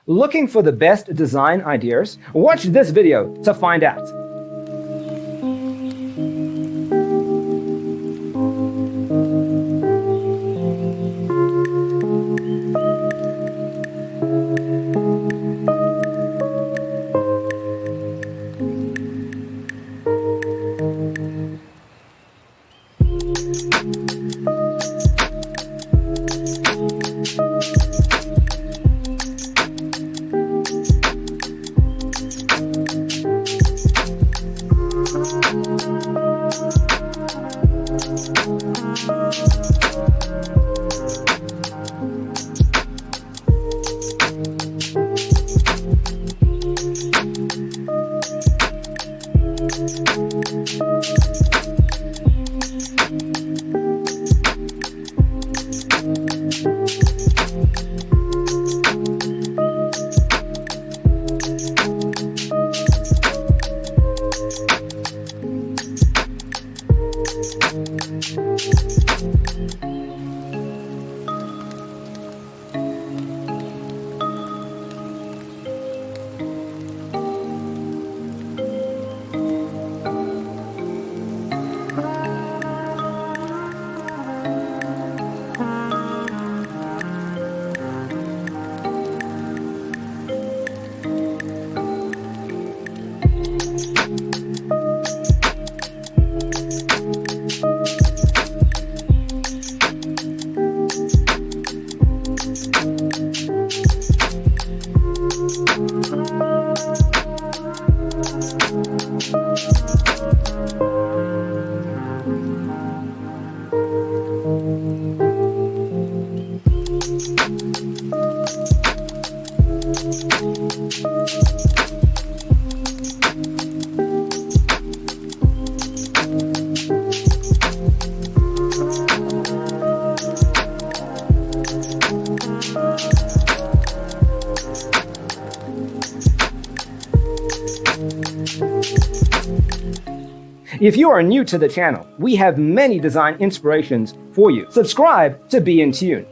Looking for the best design ideas? Watch this video to find out. If you are new to the channel, we have many design inspirations for you. Subscribe to be in tune.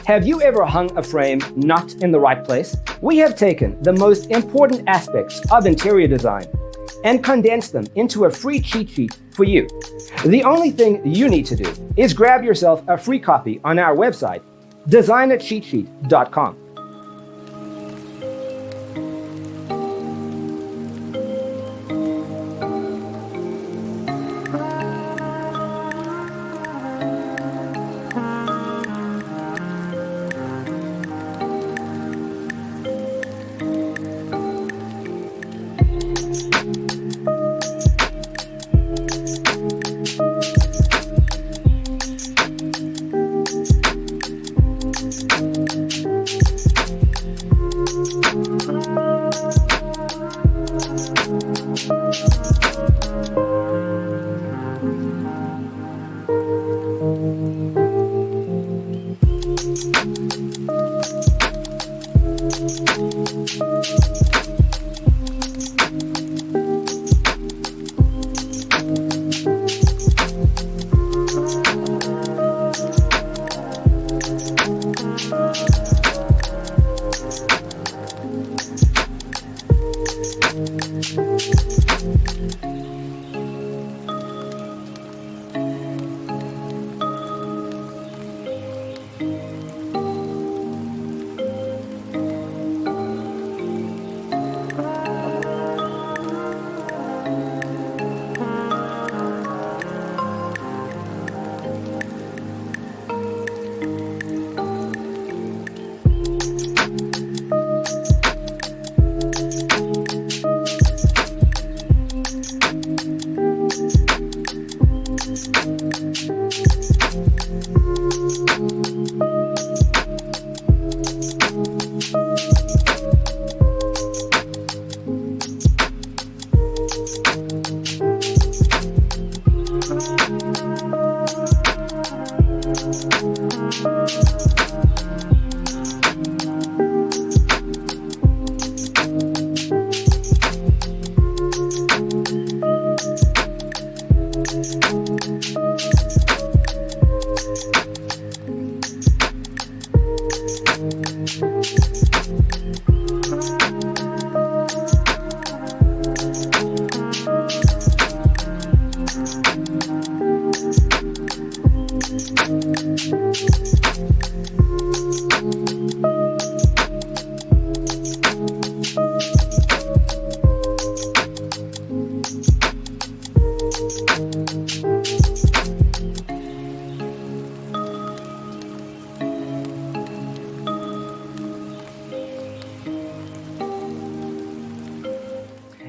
Have you ever hung a frame not in the right place? We have taken the most important aspects of interior design and condensed them into a free cheat sheet for you. The only thing you need to do is grab yourself a free copy on our website, designercheatsheet.com.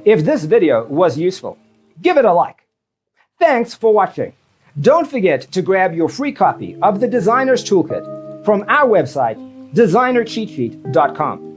If this video was useful, give it a like. Thanks for watching. Don't forget to grab your free copy of the Designer's Toolkit from our website, designercheatsheet.com.